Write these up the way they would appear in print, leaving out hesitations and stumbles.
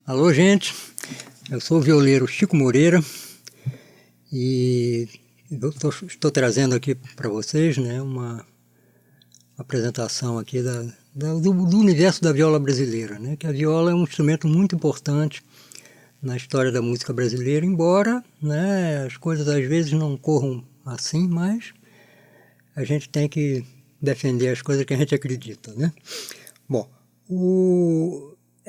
Alô, gente, eu sou o violeiro Chico Moreira e estou trazendo aqui para vocês, né, uma apresentação aqui do universo da viola brasileira, né, que a viola é um instrumento muito importante na história da música brasileira, embora, né, as coisas às vezes não corram assim, mas a gente tem que defender as coisas que a gente acredita, né? Bom,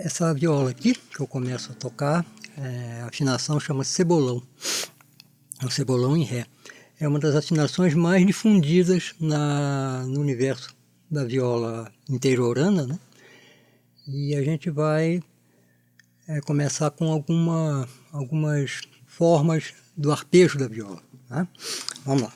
essa viola aqui, que eu começo a tocar, a afinação chama cebolão. É o cebolão em ré. É uma das afinações mais difundidas no universo da viola interiorana, né? E a gente vai começar com algumas formas do arpejo da viola, tá? Vamos lá.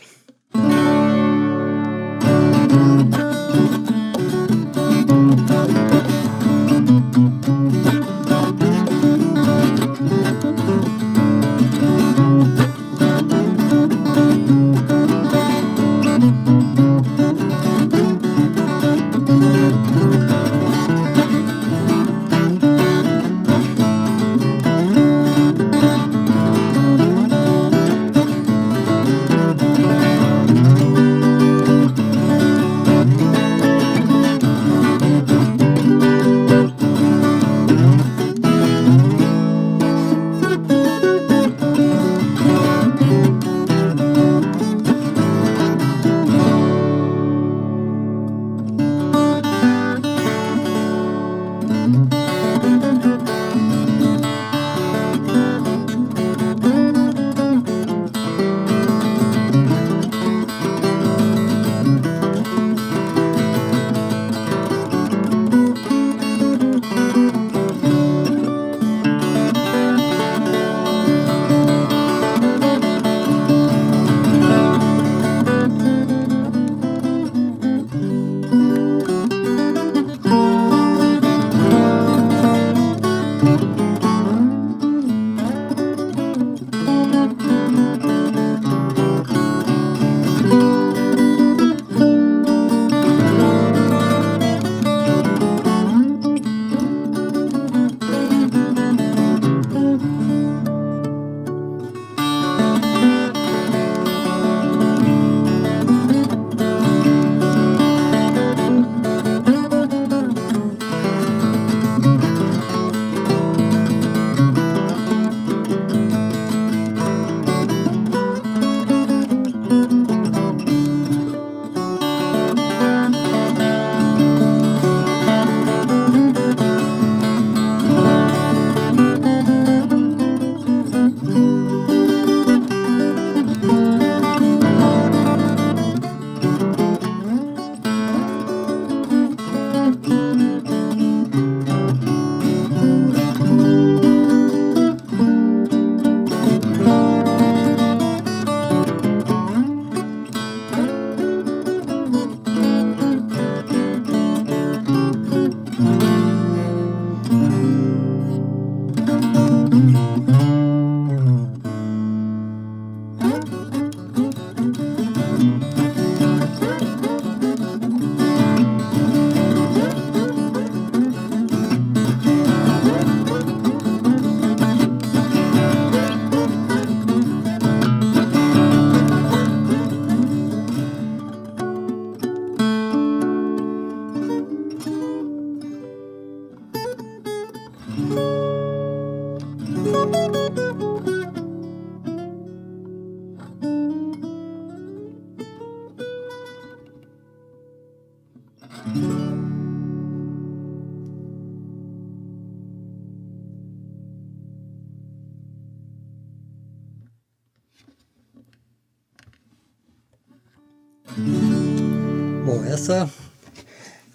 Bom,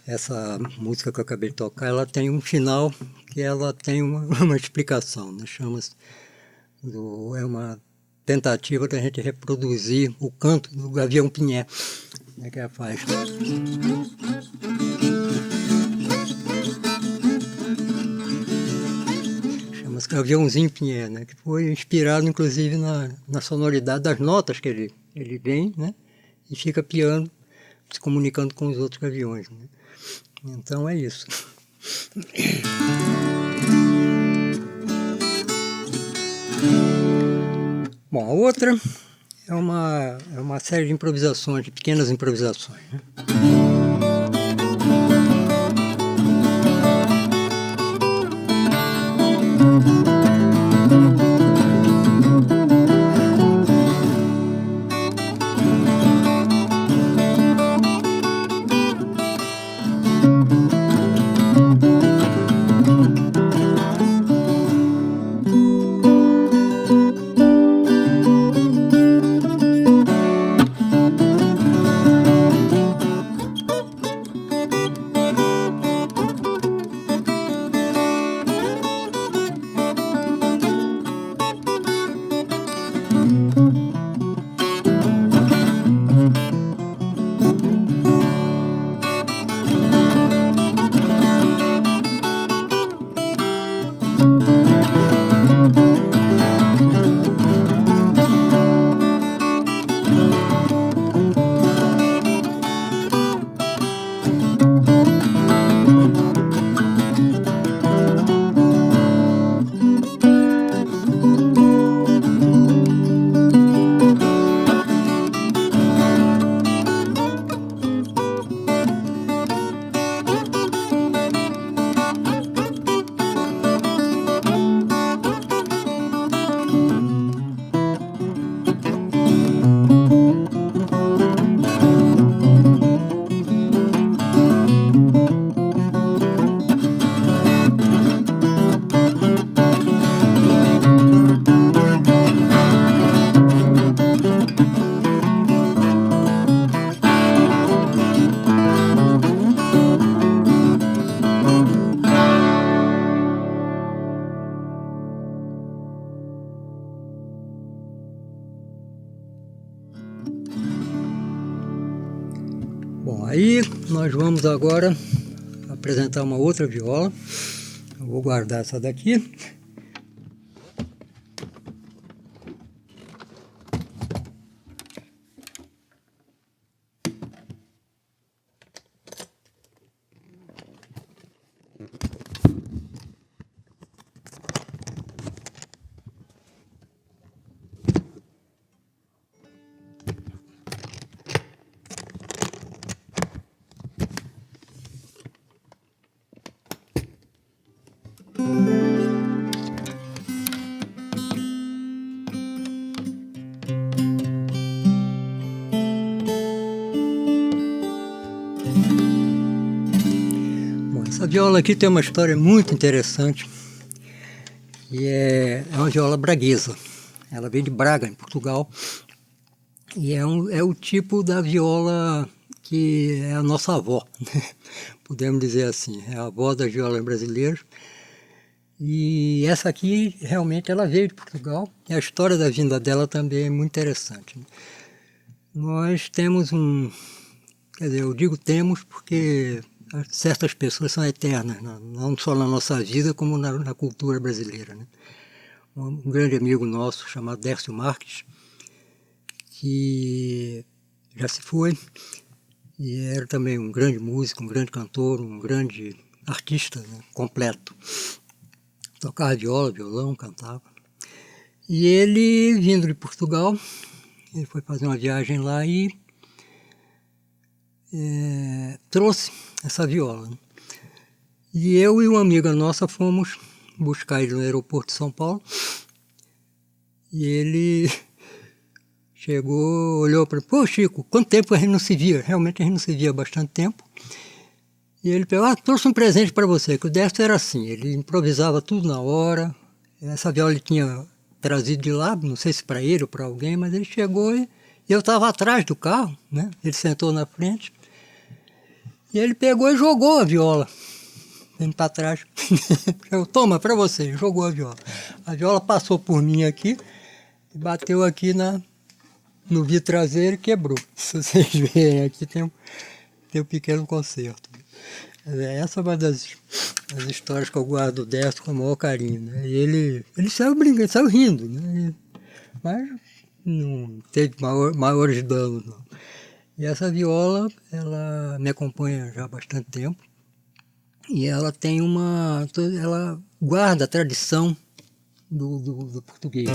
essa música que eu acabei de tocar, ela tem um final que ela tem uma explicação, né? É uma tentativa da gente reproduzir o canto do Gavião Pinhé, né, que é a faixa. Chama-se Gaviãozinho Pinhé, né, que foi inspirado inclusive na sonoridade das notas que ele vem, né, e fica piando, se comunicando com os outros gaviões, né? Então é isso. Bom, a outra é uma série de improvisações, de pequenas improvisações, né? Bom, aí nós vamos agora apresentar uma outra viola. Eu vou guardar essa daqui. Bom, essa viola aqui tem uma história muito interessante, e é uma viola braguesa. Ela veio de Braga, em Portugal, e é o tipo da viola que é a nossa avó, né? Podemos dizer assim, é a avó das violas brasileiras. E essa aqui, realmente, ela veio de Portugal, e a história da vinda dela também é muito interessante, né? Nós temos quer dizer, eu digo temos porque certas pessoas são eternas, não só na nossa vida, como na cultura brasileira, né? Um grande amigo nosso chamado Décio Marques, que já se foi, e era também um grande músico, um grande cantor, um grande artista, né, completo. Tocava viola, violão, cantava. E ele, vindo de Portugal, ele foi fazer uma viagem lá e trouxe essa viola, né? E eu e uma amiga nossa fomos buscar ele no aeroporto de São Paulo. E ele chegou, olhou para mim: pô, Chico, quanto tempo a gente não se via? Realmente a gente não se via há bastante tempo. E ele pegou: trouxe um presente para você, que o Décio era assim, ele improvisava tudo na hora. Essa viola ele tinha trazido de lá, não sei se para ele ou para alguém, mas ele chegou e eu estava atrás do carro, né? Ele sentou na frente e ele pegou e jogou a viola vem para trás. Eu, toma, para você, jogou a viola. A viola passou por mim aqui, bateu aqui no vidro traseiro e quebrou. Se vocês verem aqui, tem um pequeno concerto. Essa é uma das histórias que eu guardo do Décio com o maior carinho, né? E ele saiu brincando, saiu rindo, né? Mas não teve maiores danos, não. E essa viola, ela me acompanha já há bastante tempo. E ela tem ela guarda a tradição do português.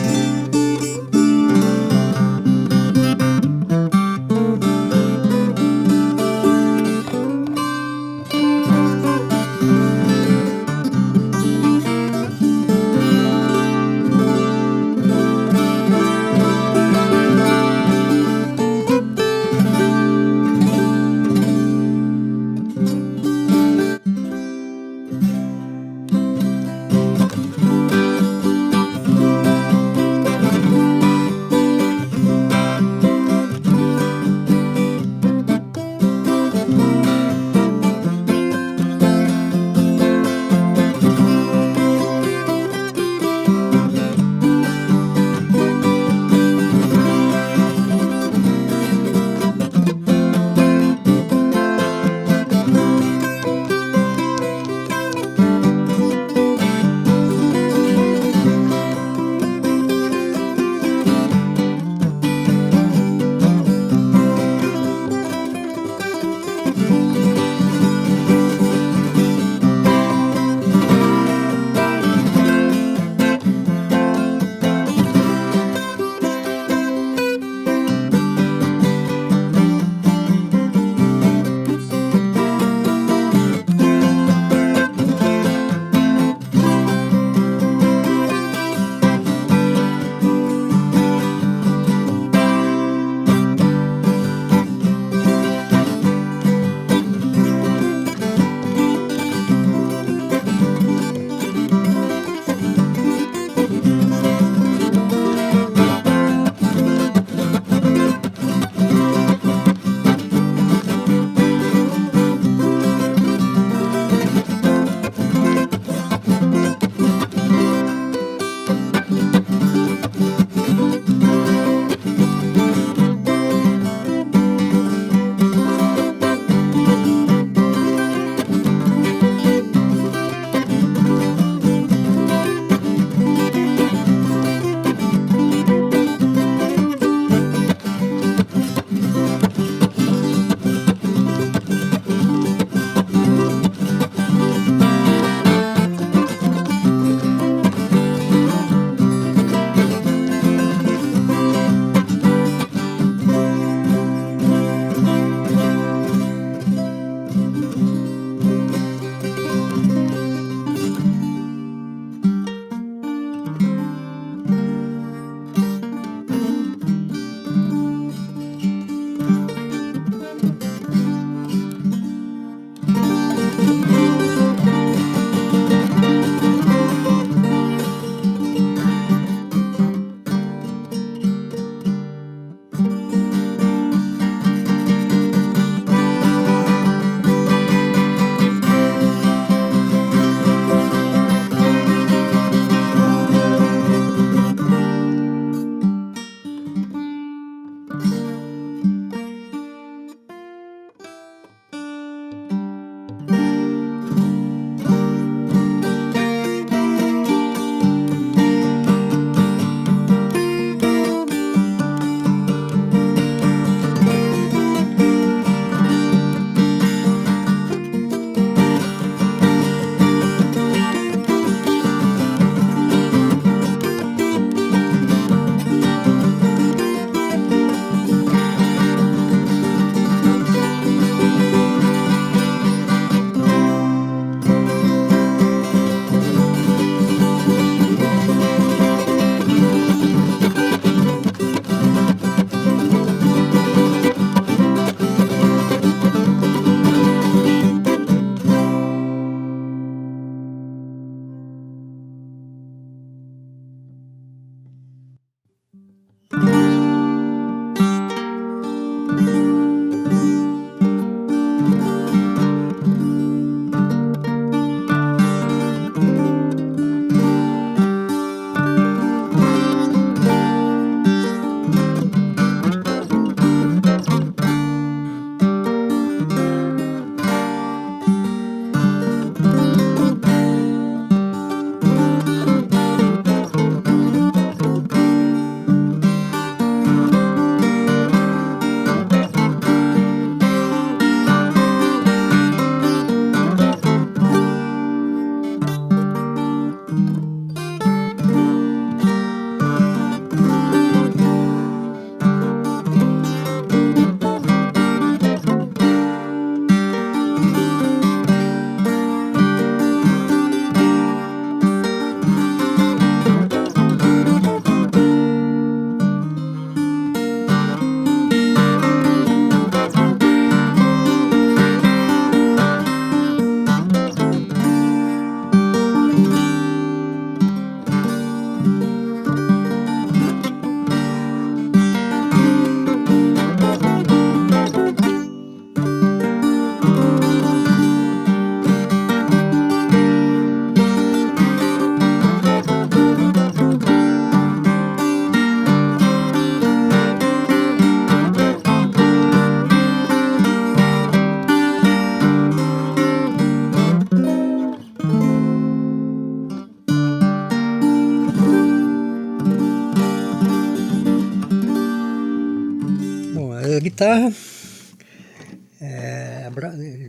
guitarra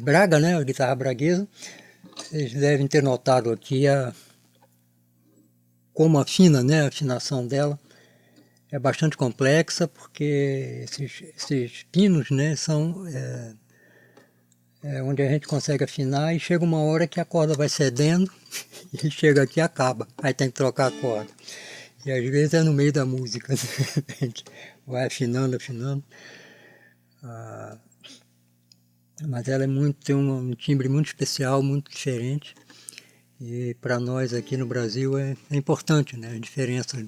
Braga, né? A guitarra braguesa. Vocês devem ter notado aqui como afina, né? A afinação dela é bastante complexa, porque esses pinos, né, são onde a gente consegue afinar, e chega uma hora que a corda vai cedendo e chega aqui e acaba. Aí tem que trocar a corda. E às vezes é no meio da música, né? A gente vai afinando, afinando. Mas ela tem um timbre muito especial, muito diferente. E para nós aqui no Brasil é importante, né, as diferenças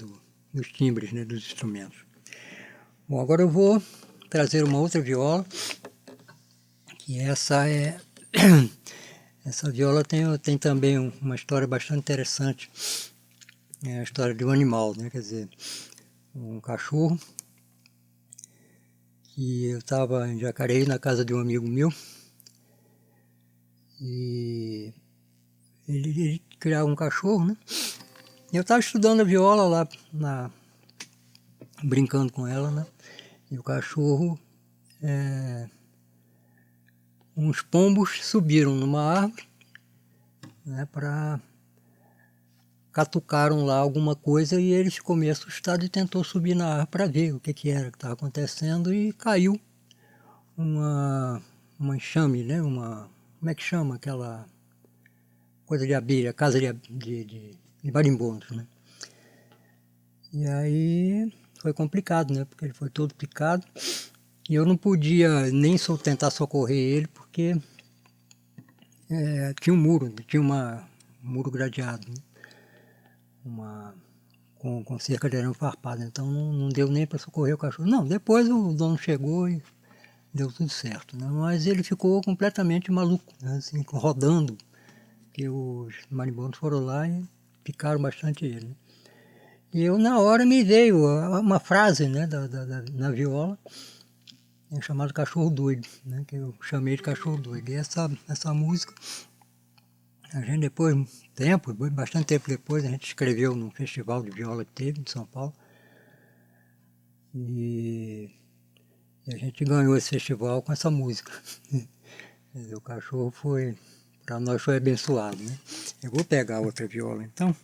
dos timbres, né, dos instrumentos. Bom, agora eu vou trazer uma outra viola, que essa essa viola tem também uma história bastante interessante. É a história de um animal, né, quer dizer, um cachorro, que eu estava em Jacareí, na casa de um amigo meu, e ele criava um cachorro, né? Eu estava estudando a viola lá, brincando com ela, né? E o cachorro, uns pombos subiram numa árvore, né? Catucaram lá alguma coisa, e ele ficou meio assustado e tentou subir na árvore para ver o que era que estava acontecendo, e caiu uma enxame, né? Como é que chama aquela coisa de abelha, casa de marimbondos, né? E aí foi complicado, né? Porque ele foi todo picado, e eu não podia nem tentar socorrer ele, porque tinha um muro, tinha um muro gradeado, né? Com cerca de arame farpado, então não deu nem para socorrer o cachorro. Não, depois o dono chegou e deu tudo certo, né? Mas ele ficou completamente maluco, né? Assim, rodando, porque os marimbondos foram lá e picaram bastante ele, né? E eu, na hora, me veio uma frase, né, na viola, chamada Cachorro Doido, né, que eu chamei de Cachorro Doido. E essa música, a gente depois, bastante tempo depois, a gente escreveu num festival de viola que teve em São Paulo. E a gente ganhou esse festival com essa música. O cachorro para nós foi abençoado, né? Eu vou pegar outra viola então.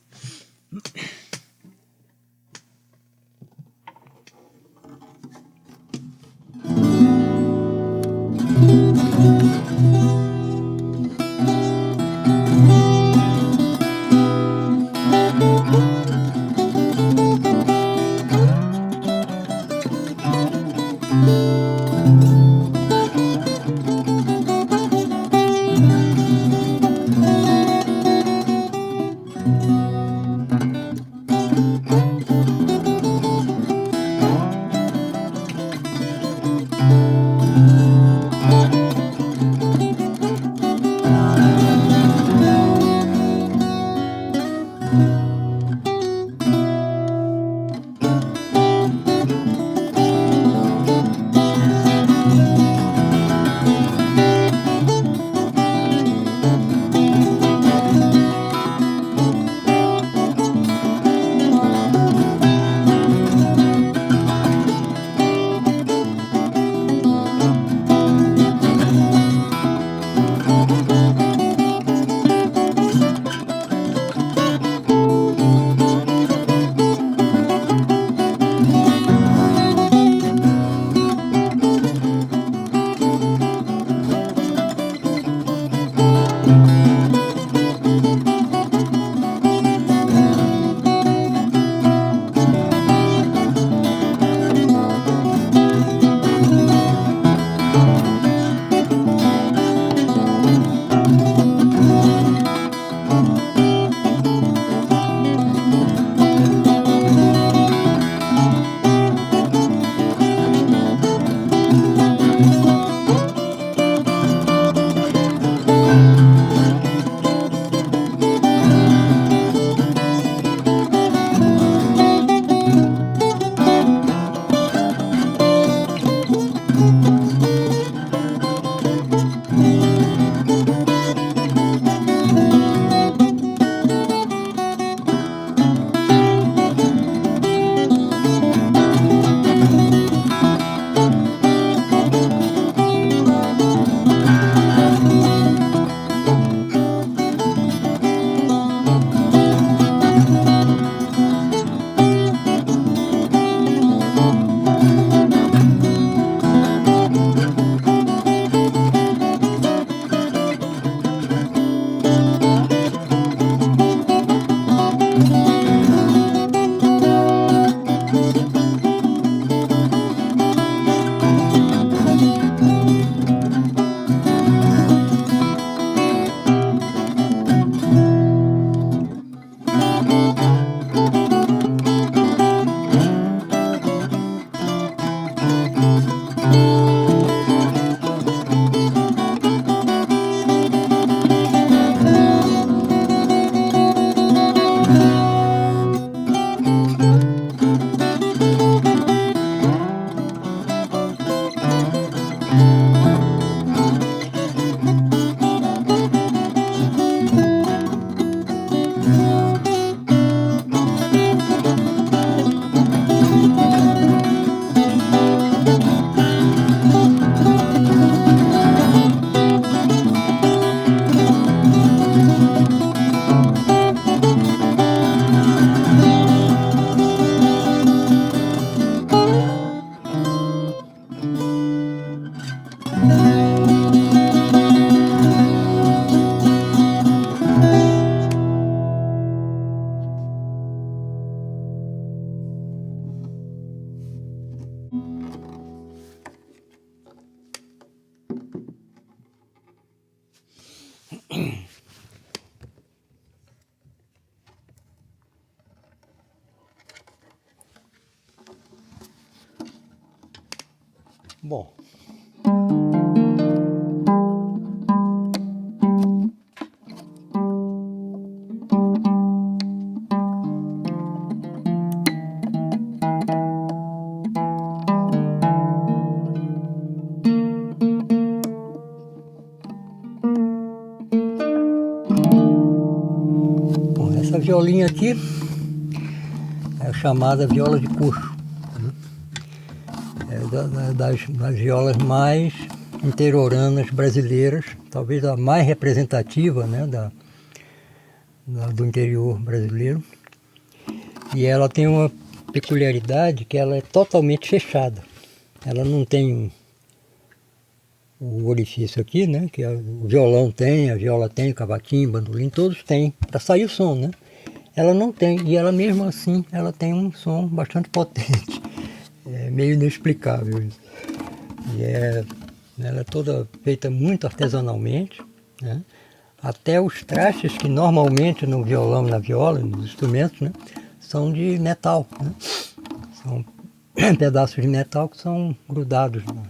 Bom, essa violinha aqui é a chamada viola de coxo, né? É das violas mais interioranas brasileiras, talvez a mais representativa, né, do interior brasileiro. E ela tem uma peculiaridade que ela é totalmente fechada. Ela não tem o orifício aqui, né, que o violão tem, a viola tem, o cavaquinho, o bandolim, todos têm, para sair o som, né? Ela não tem, e ela mesmo assim, ela tem um som bastante potente. É meio inexplicável isso. E ela é toda feita muito artesanalmente, né? Até os trastes que normalmente no violão e na viola, nos instrumentos, né, são de metal, né? São pedaços de metal que são grudados. Né?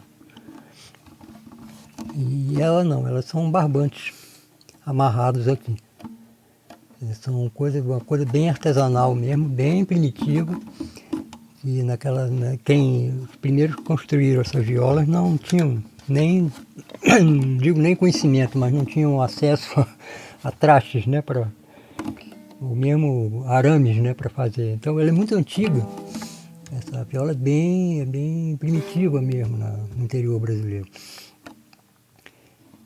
E ela não, elas são barbantes amarrados aqui. São uma coisa bem artesanal mesmo, bem primitiva. E naquela, né, os primeiros que construíram essas violas não tinham nem, não digo nem conhecimento, mas não tinham acesso a trastes, né, ou mesmo arames, né, para fazer. Então ela é muito antiga. Essa viola é bem primitiva mesmo no interior brasileiro.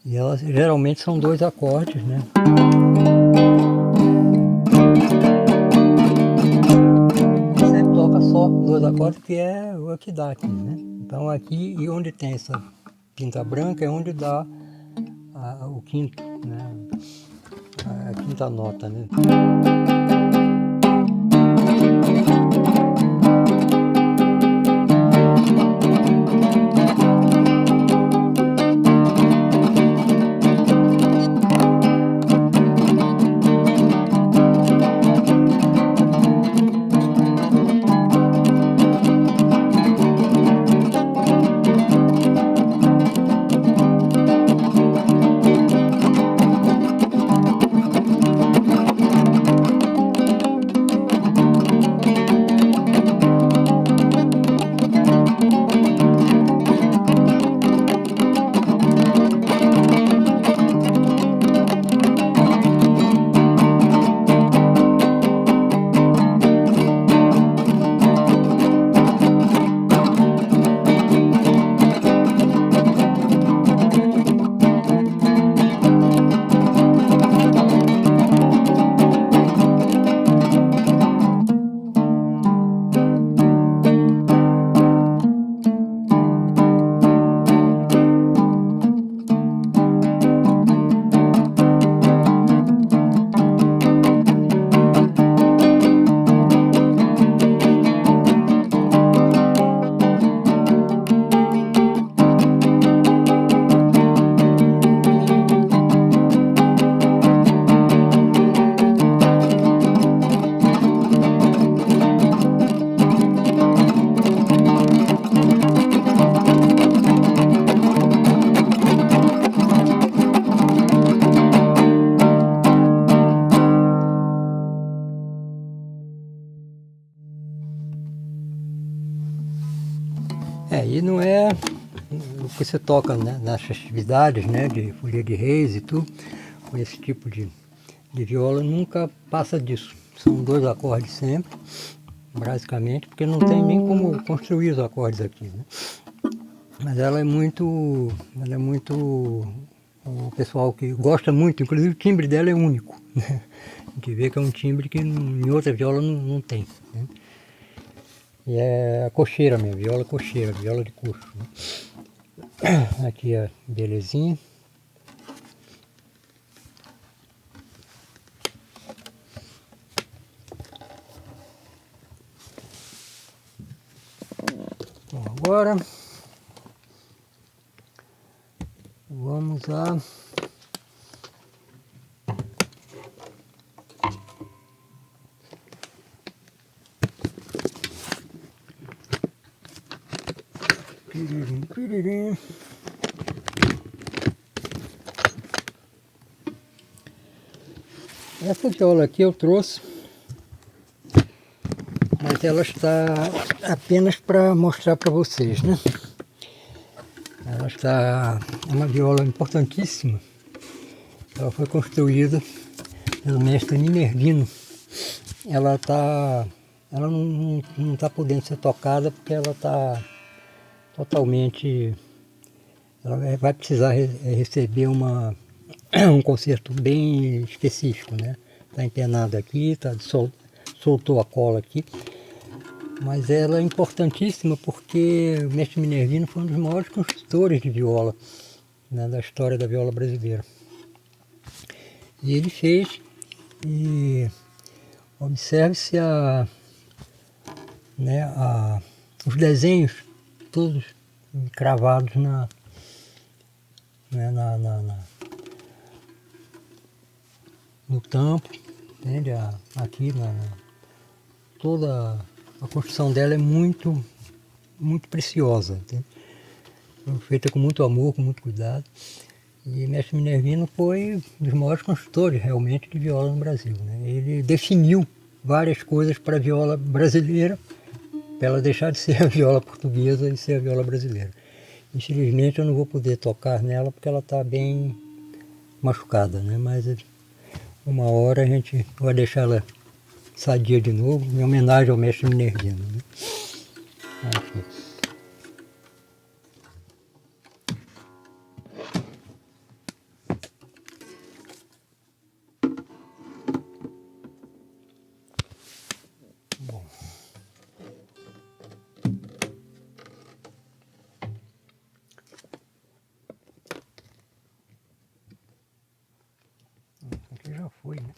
E elas geralmente são 2 acordes, né? Sempre toca só 2 acordes, que é o que dá aqui, né? Então aqui, e onde tem essa pinta branca, é onde dá o quinto, né? A quinta nota, né? E não é o que você toca, né, nas festividades, né, de folia de reis e tudo, com esse tipo de viola, nunca passa disso. São 2 acordes sempre, basicamente, porque não tem nem como construir os acordes aqui, né? Mas ela é muito, o pessoal que gosta muito, inclusive o timbre dela é único, né? A gente vê que é um timbre que em outra viola não tem, né? E é a cocheira mesmo, viola cocheira, viola de coxo, né? Aqui a belezinha. Bom, agora vamos a piririm. Essa viola aqui eu trouxe, mas ela está apenas para mostrar para vocês, né? É uma viola importantíssima. Ela foi construída pelo mestre Minervino. Ela não está podendo ser tocada porque ela está totalmente... Ela vai precisar receber um concerto bem específico, né? Está empenada aqui, soltou a cola aqui. Mas ela é importantíssima porque o mestre Minervino foi um dos maiores construtores de viola, né, da história da viola brasileira. E ele fez, e observe-se os desenhos todos cravados no tampo, entende? Aqui toda a construção dela é muito preciosa, entende? Foi feita com muito amor, com muito cuidado. E mestre Minervino foi um dos maiores construtores realmente de viola no Brasil, né? Ele definiu várias coisas para a viola brasileira, para ela deixar de ser a viola portuguesa e ser a viola brasileira. Infelizmente eu não vou poder tocar nela porque ela está bem machucada, né? Mas uma hora a gente vai deixar ela sadia de novo, em homenagem ao mestre Minervino, né? Aqui. Bom. Aqui já foi, né?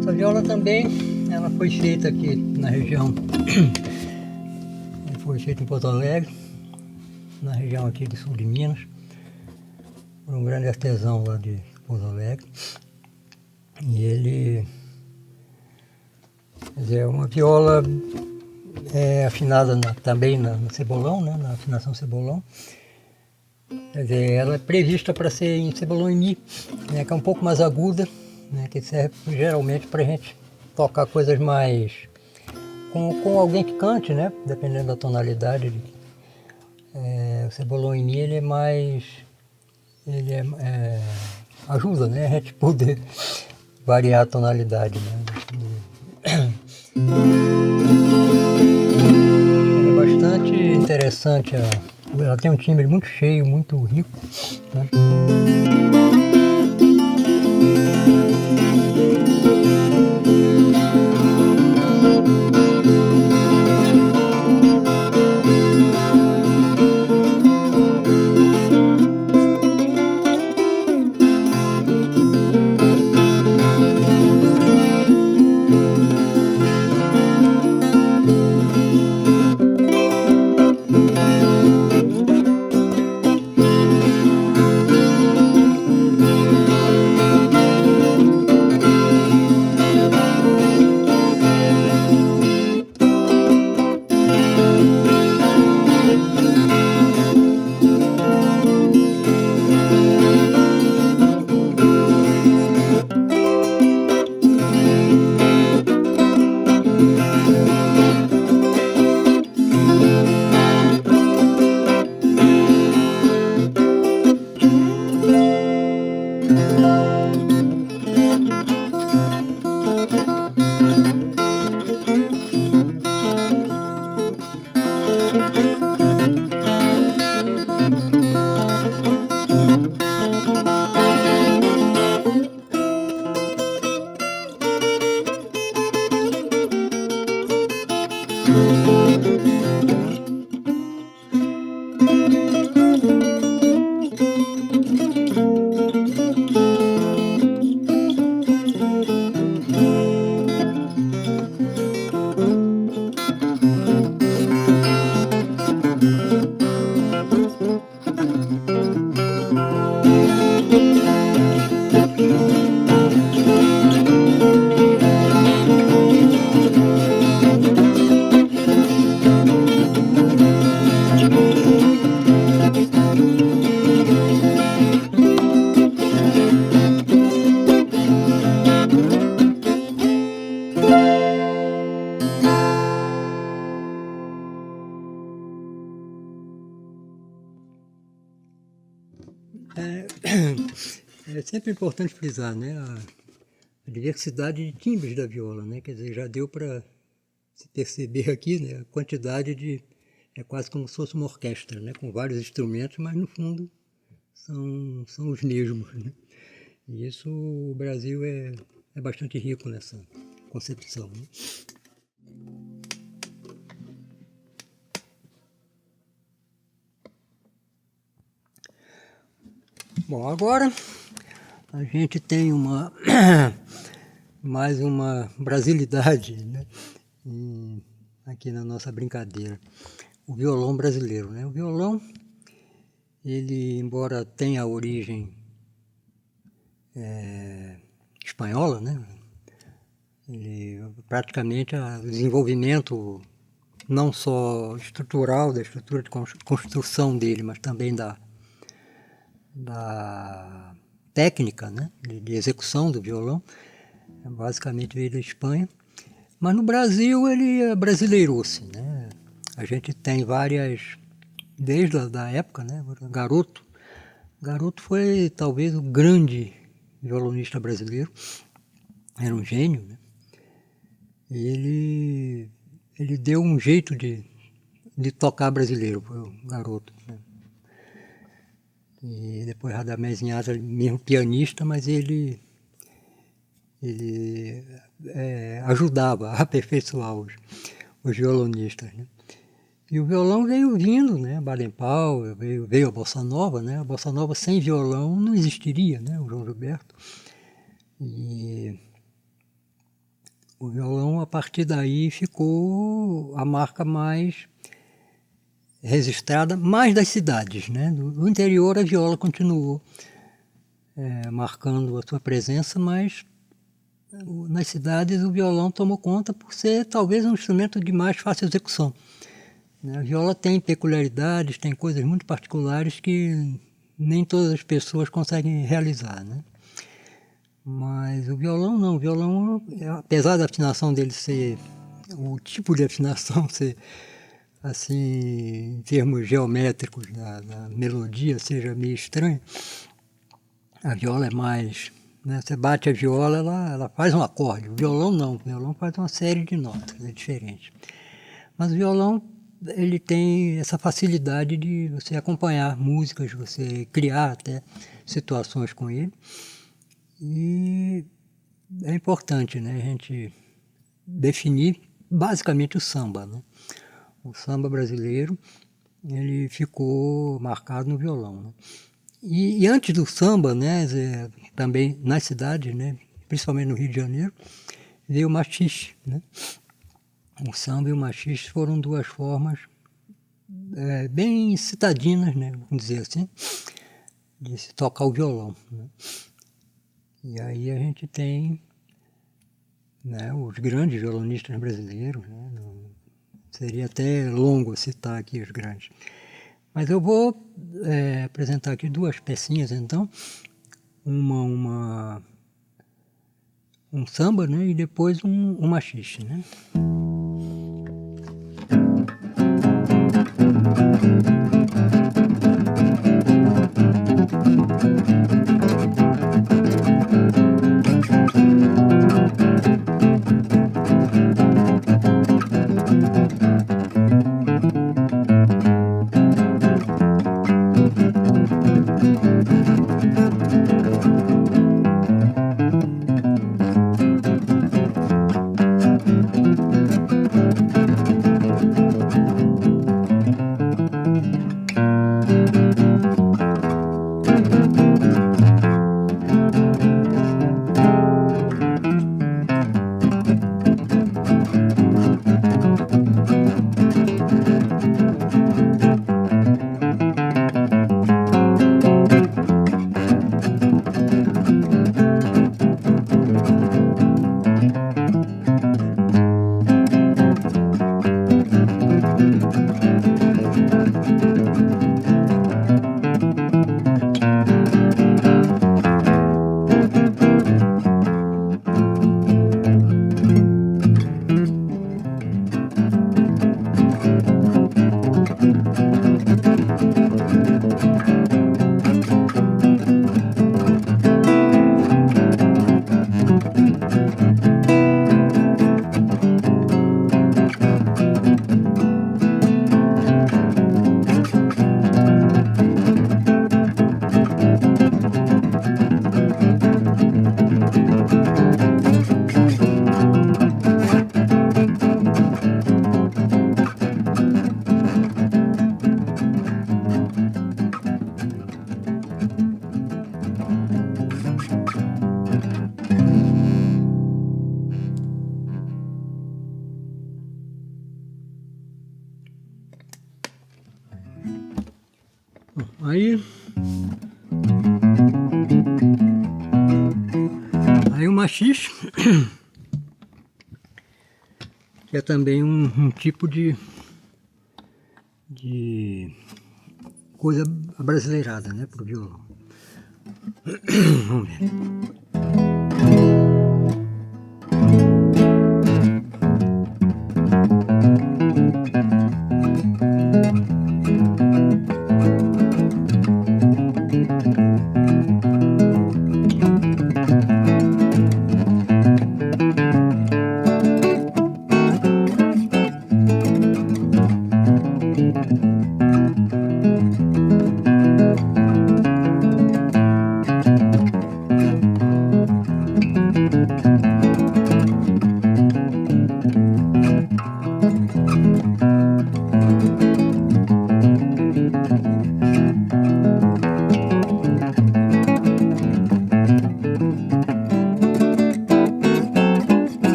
Essa viola também, ela foi feita aqui na região, foi feita em Porto Alegre, na região aqui do sul de Minas, por um grande artesão lá de Porto Alegre. E ele, quer dizer, é uma viola afinada também no cebolão, né, na afinação cebolão. Quer dizer, ela é prevista para ser em cebolão em mi, né, que é um pouco mais aguda, né, que serve geralmente para a gente tocar coisas mais com alguém que cante, né, dependendo da tonalidade. O cebolão em mi ele é mais, ajuda, né, a gente poder variar a tonalidade, né. interessante, ela tem um timbre muito cheio, muito rico, né? É sempre importante frisar, né, a diversidade de timbres da viola, né? Quer dizer, já deu para se perceber aqui, né, a quantidade de... É quase como se fosse uma orquestra, né, com vários instrumentos, mas no fundo são os mesmos, né? E isso, o Brasil é bastante rico nessa concepção, né? Bom, agora a gente tem mais uma brasilidade, né, aqui na nossa brincadeira. O violão brasileiro, né? O violão, ele, embora tenha a origem espanhola, né? Ele, praticamente, o desenvolvimento não só estrutural, da estrutura de construção dele, mas também da técnica, né, de execução do violão, basicamente veio da Espanha. Mas no Brasil ele brasileirou-se, né? A gente tem várias, desde a época, né, Garoto. Garoto foi talvez o grande violonista brasileiro, era um gênio, né? Ele deu um jeito de tocar brasileiro, foi o Garoto, né? E depois Radamés Inhatza, mesmo pianista, mas ele ajudava a aperfeiçoar os violonistas, né? E o violão veio vindo, né? Baden Powell, veio a Bossa Nova, né? A Bossa Nova sem violão não existiria, né? O João Gilberto. E o violão, a partir daí, ficou a marca mais registrada, mais das cidades, né? No interior a viola continuou marcando a sua presença, mas nas cidades o violão tomou conta por ser talvez um instrumento de mais fácil execução. A viola tem peculiaridades, tem coisas muito particulares que nem todas as pessoas conseguem realizar, né? Mas o violão não, o violão, apesar da afinação dele ser, o tipo de afinação ser, assim, em termos geométricos da melodia, seja meio estranho, a viola é mais, né? Você bate a viola, ela faz um acorde. O violão não, o violão faz uma série de notas, é diferente. Mas o violão ele tem essa facilidade de você acompanhar músicas, você criar até situações com ele. E é importante, né, a gente definir basicamente o samba, né? O samba brasileiro, ele ficou marcado no violão, né? E antes do samba, né, também nas cidades, né, principalmente no Rio de Janeiro, veio o machixe, né? O samba e o machixe foram duas formas bem citadinas, né, vamos dizer assim, de se tocar o violão, né? E aí a gente tem, né, os grandes violonistas brasileiros, né? Seria até longo citar aqui os grandes. Mas eu vou apresentar aqui duas pecinhas, então. Um samba, né, e depois um machixe, né? Aí o machixe, que é também um tipo de coisa abrasileirada, né, pro violão. Vamos ver.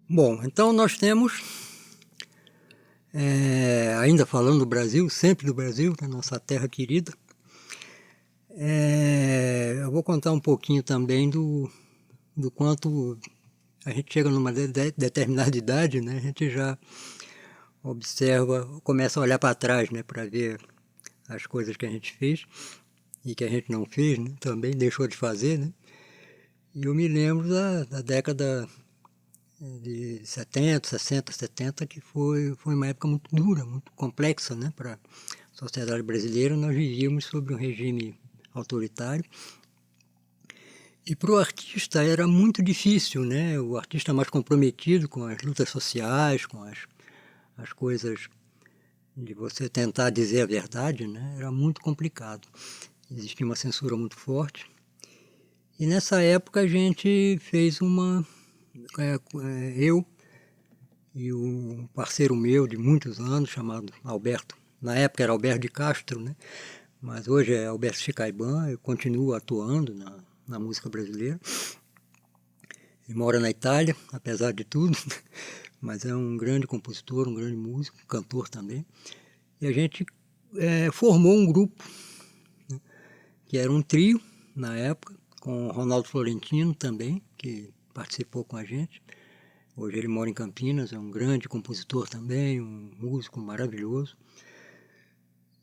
Bom, então nós temos, ainda falando do Brasil, sempre do Brasil, da nossa terra querida, eu vou contar um pouquinho também do quanto a gente chega numa determinada idade, né? A gente já observa, começa a olhar para trás, né, para ver as coisas que a gente fez e que a gente não fez, né, também deixou de fazer, né. E eu me lembro da década de 70, 60, 70, que foi uma época muito dura, muito complexa, né, para a sociedade brasileira. Nós vivíamos sob um regime autoritário. E para o artista era muito difícil, né? O artista mais comprometido com as lutas sociais, com as coisas de você tentar dizer a verdade, né? Era muito complicado. Existia uma censura muito forte. E nessa época a gente fez eu e um parceiro meu de muitos anos, chamado Alberto, na época era Alberto de Castro, né? Mas hoje é Alberto Chicaiban, eu continuo atuando na música brasileira. Ele mora na Itália, apesar de tudo, mas é um grande compositor, um grande músico, cantor também. E a gente formou um grupo, né, que era um trio na época, com o Ronaldo Florentino também, que participou com a gente. Hoje ele mora em Campinas, é um grande compositor também, um músico maravilhoso.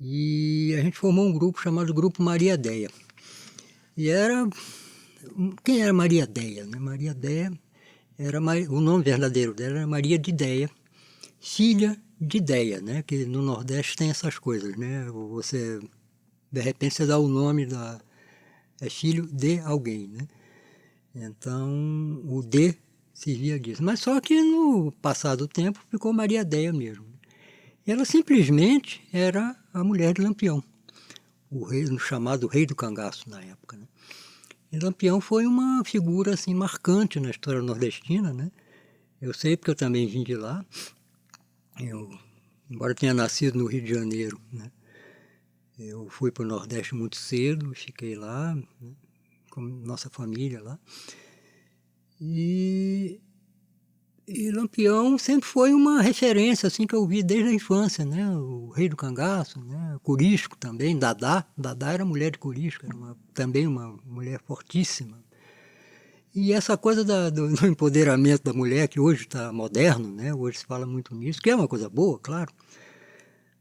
E a gente formou um grupo chamado Grupo Maria Deia. E quem era Maria Deia, né? Maria Deia o nome verdadeiro dela era Maria de Deia, filha de Deia, né? Que no Nordeste tem essas coisas, né? Você, de repente, você dá o nome é filho de alguém, né? Então, o de servia disso. Mas só que no passar do tempo ficou Maria Deia mesmo. E ela simplesmente era a mulher de Lampião, o rei, chamado Rei do Cangaço na época, né? E Lampião foi uma figura assim marcante na história nordestina, né? Eu sei porque eu também vim de lá. Embora tenha nascido no Rio de Janeiro, né? Eu fui para o Nordeste muito cedo, fiquei lá, né, com nossa família lá. E Lampião sempre foi uma referência assim que eu vi desde a infância, né? O Rei do Cangaço, né? Corisco também, Dadá era mulher de Corisco, era também uma mulher fortíssima. E essa coisa do empoderamento da mulher, que hoje está moderno, né? Hoje se fala muito nisso, que é uma coisa boa, claro.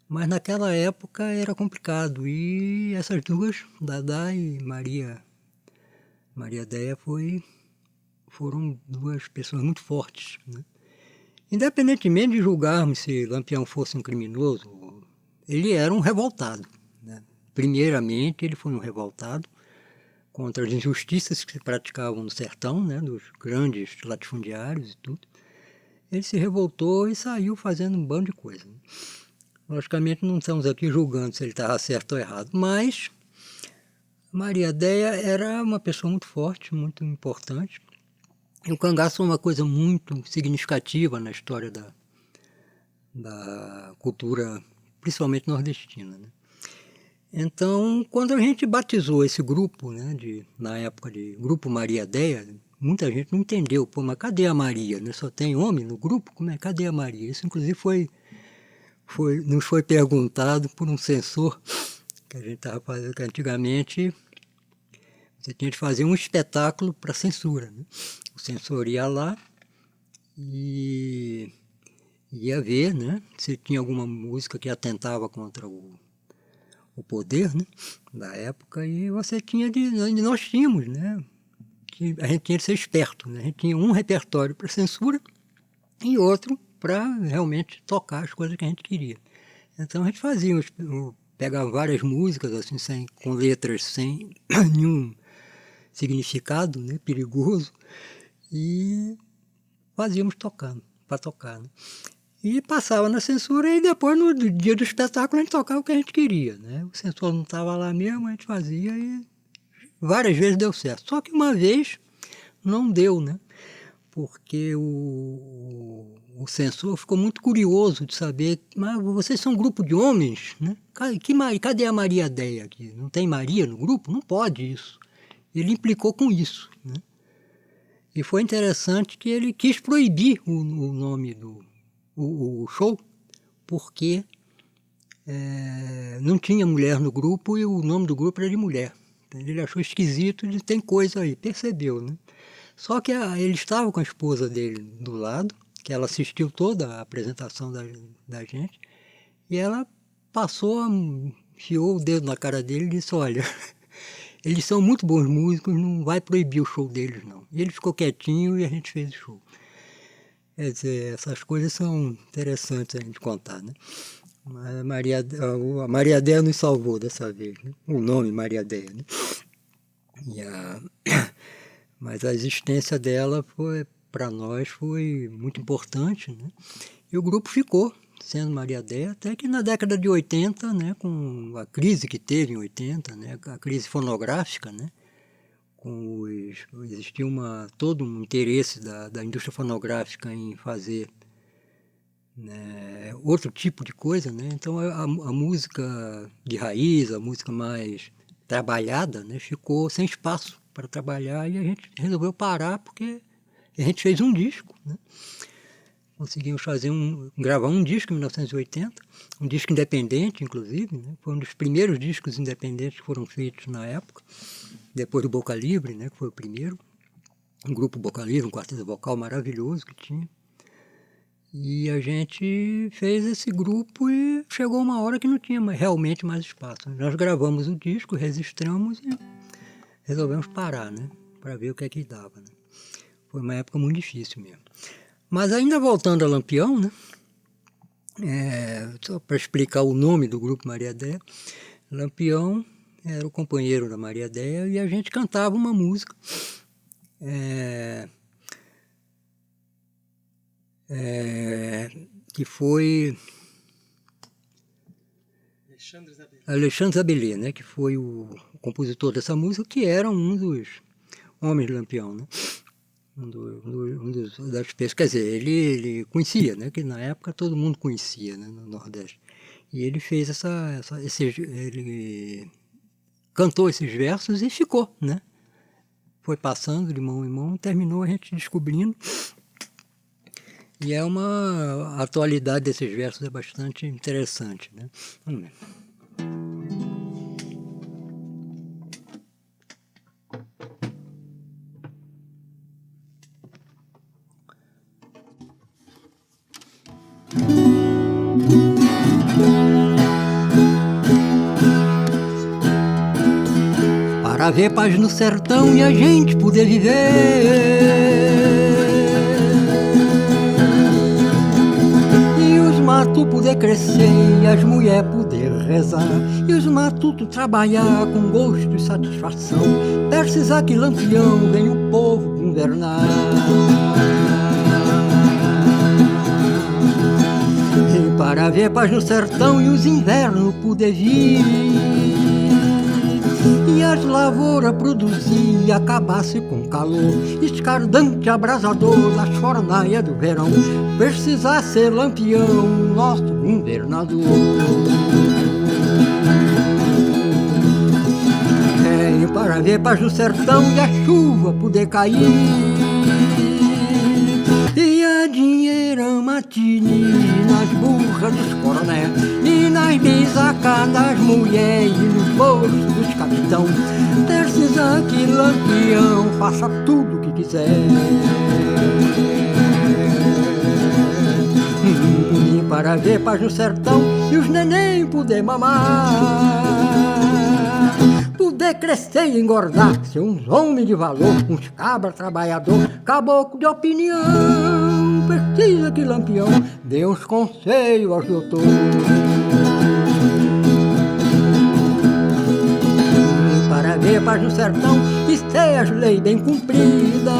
Mas naquela época era complicado. E essas duas, Dadá e Maria Deia, foram duas pessoas muito fortes, né? Independentemente de julgarmos se Lampião fosse um criminoso, ele era um revoltado, né? Primeiramente, ele foi um revoltado contra as injustiças que se praticavam no sertão, né? Dos grandes latifundiários e tudo. Ele se revoltou e saiu fazendo um bando de coisa, né? Logicamente, não estamos aqui julgando se ele estava certo ou errado, mas Maria Deia era uma pessoa muito forte, muito importante. E o cangaço é uma coisa muito significativa na história da cultura, principalmente nordestina, né? Então, quando a gente batizou esse grupo, né, na época de Grupo Maria Deia, muita gente não entendeu, pô, mas cadê a Maria? Né? Só tem homem no grupo? Cadê a Maria? Isso, inclusive, nos foi perguntado por um censor que a gente estava fazendo, que antigamente você tinha de fazer um espetáculo para censura, né? O censor ia lá e ia ver, né, se tinha alguma música que atentava contra o poder, né, da época, e você tinha nós tínhamos, né, que a gente tinha de ser esperto, né? A gente tinha um repertório para censura e outro para realmente tocar as coisas que a gente queria. Então a gente pegava várias músicas assim, com letras sem nenhum significado, né, perigoso, e fazíamos para tocar, né? E passava na censura e depois, no dia do espetáculo, a gente tocava o que a gente queria, né? O censor não estava lá mesmo, a gente fazia e várias vezes deu certo. Só que uma vez não deu, né? Porque o censor ficou muito curioso de saber, mas vocês são um grupo de homens, né? Cadê a Maria Deia aqui? Não tem Maria no grupo? Não pode isso. Ele implicou com isso, né? E foi interessante que ele quis proibir o nome o show, porque não tinha mulher no grupo e o nome do grupo era de mulher. Ele achou esquisito, tem coisa aí, percebeu, né? Só que ele estava com a esposa dele do lado, que ela assistiu toda a apresentação da gente, e ela enfiou o dedo na cara dele e disse, olha, eles são muito bons músicos, não vai proibir o show deles, não. E ele ficou quietinho e a gente fez o show. Quer dizer, essas coisas são interessantes a gente contar, né? Mas a Maria Déia nos salvou dessa vez, né? O nome Maria Déia, né? Mas a existência dela para nós foi muito importante, né? E o grupo ficou sendo Maria Déia, até que na década de 80, né, com a crise que teve em 80, né, a crise fonográfica, né, existia todo um interesse da indústria fonográfica em fazer, né, outro tipo de coisa, né? Então a música de raiz, a música mais trabalhada, né, ficou sem espaço para trabalhar e a gente resolveu parar porque a gente fez um disco, né? Conseguimos gravar um disco em 1980, um disco independente, inclusive, né? Foi um dos primeiros discos independentes que foram feitos na época, depois do Boca Livre, né, que foi o primeiro, um grupo Boca Livre, um quarteto vocal maravilhoso que tinha. E a gente fez esse grupo e chegou uma hora que não tinha realmente mais espaço. Nós gravamos o disco, registramos e resolvemos parar, né, para ver o que é que dava, né? Foi uma época muito difícil mesmo. Mas ainda voltando a Lampião, né, só para explicar o nome do grupo Maria Déia, Lampião era o companheiro da Maria Déia e a gente cantava uma música que foi Alexandre Zabelê, né, que foi o compositor dessa música, que era um dos homens de Lampião, né? Das pessoas, quer dizer, ele conhecia, né, que na época todo mundo conhecia, né, no Nordeste. E ele fez ele cantou esses versos e ficou, né? Foi passando de mão em mão, terminou a gente descobrindo. E a atualidade desses versos é bastante interessante, né? Vamos ver. Para ver paz no sertão e a gente poder viver, e os matos poder crescer e as mulheres poder rezar, e os matutos trabalhar com gosto e satisfação, precisar que Lampião venha o povo governar. E para ver paz no sertão e os invernos poder vir, e as lavouras produzir e acabasse com calor escardante, abrasador das fornalhas do verão, precisar ser Lampião, nosso governador. E para ver paz no sertão e a chuva poder cair, e a dinheirão matine nas burras dos coronéis, e nas bisacas das mulheres e nos bolsos dos capitão, precisa que Lampião faça tudo o que quiser. E para ver paz no sertão e os neném poder mamar, poder crescer e engordar, ser uns homens de valor, uns cabra trabalhador, caboclo de opinião, precisa que Lampião dê uns conselhos aos doutores. E para ver paz no sertão e ter as leis bem cumpridas,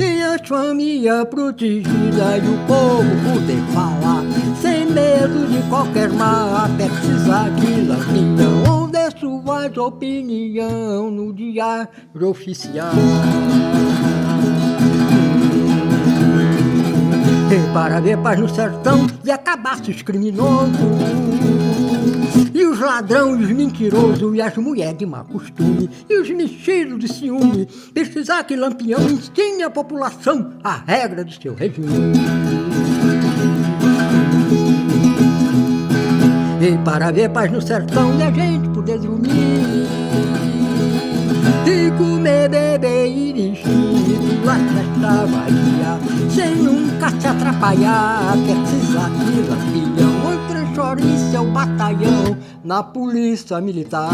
e as famílias protegidas e o povo poder falar sem medo de qualquer mal, precisar que Lampião dê sua opinião no diário oficial. E para ver paz no sertão e acabar-se os criminosos, e os ladrões, os mentirosos, e as mulheres de má costume, e os mexidos de ciúme, precisar que Lampião ensine a população a regra do seu regime. E para ver paz no sertão e a gente poder dormir, e comer, beber e vestir, lá nesta Bahia, sem nunca se atrapalhar. Quer precisar de lampião, entra, chora em seu batalhão na polícia militar.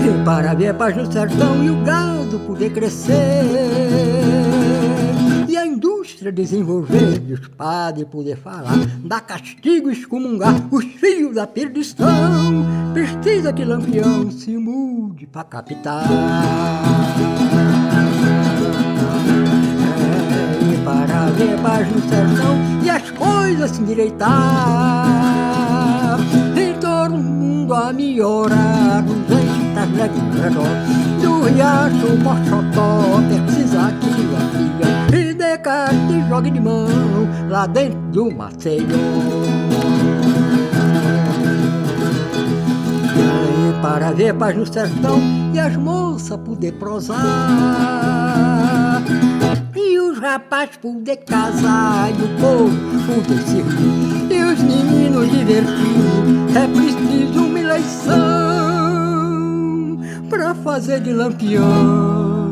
E para ver paz no sertão e o gado poder crescer, e a indústria desenvolver, e os padres poder falar, dar castigo e excomungar os filhos da perdição, precisa que Lampião se mude pra capital. E para ver paz no sertão e as coisas se endireitar, e todo mundo a melhorar, do riacho, Mochotó, precisa que Lampião e decarte e jogue de mão lá dentro do Maceió. E para ver paz no sertão e as moças poder prosar, e os rapazes poder casar, e o povo poder se rir, e os meninos divertir, é preciso uma eleição pra fazer de Lampião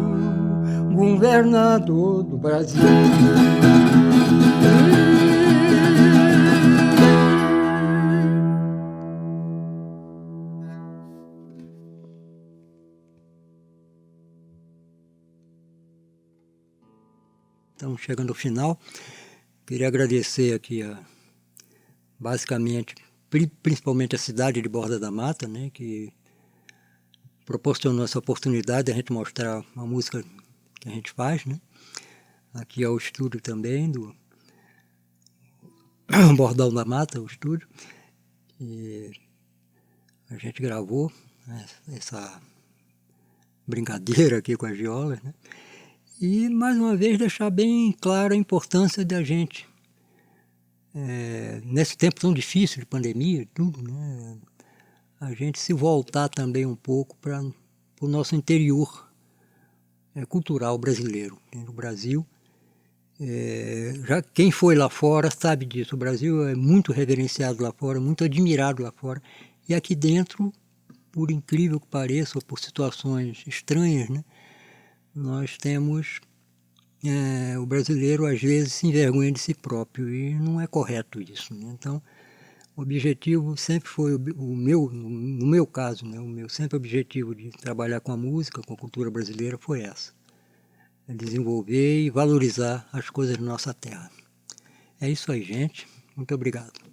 governador do Brasil. Estamos chegando ao final. Queria agradecer aqui basicamente, principalmente a cidade de Borda da Mata, né, que proporcionou essa oportunidade de a gente mostrar a música que a gente faz, né? Aqui é o estúdio também do Bordão da Mata, o estúdio, e a gente gravou, né, essa brincadeira aqui com as violas, né? E mais uma vez deixar bem clara a importância da gente, nesse tempo tão difícil de pandemia e tudo, né, a gente se voltar também um pouco para o nosso interior cultural brasileiro. No Brasil, já quem foi lá fora sabe disso, o Brasil é muito reverenciado lá fora, muito admirado lá fora, e aqui dentro, por incrível que pareça, ou por situações estranhas, né, nós temos, o brasileiro às vezes se envergonha de si próprio, e não é correto isso, né? Então, o objetivo sempre foi, no meu caso, né, o meu sempre objetivo de trabalhar com a música, com a cultura brasileira foi essa, desenvolver e valorizar as coisas da nossa terra. É isso aí, gente. Muito obrigado.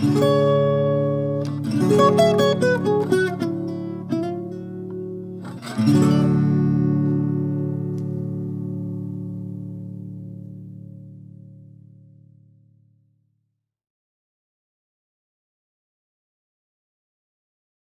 Música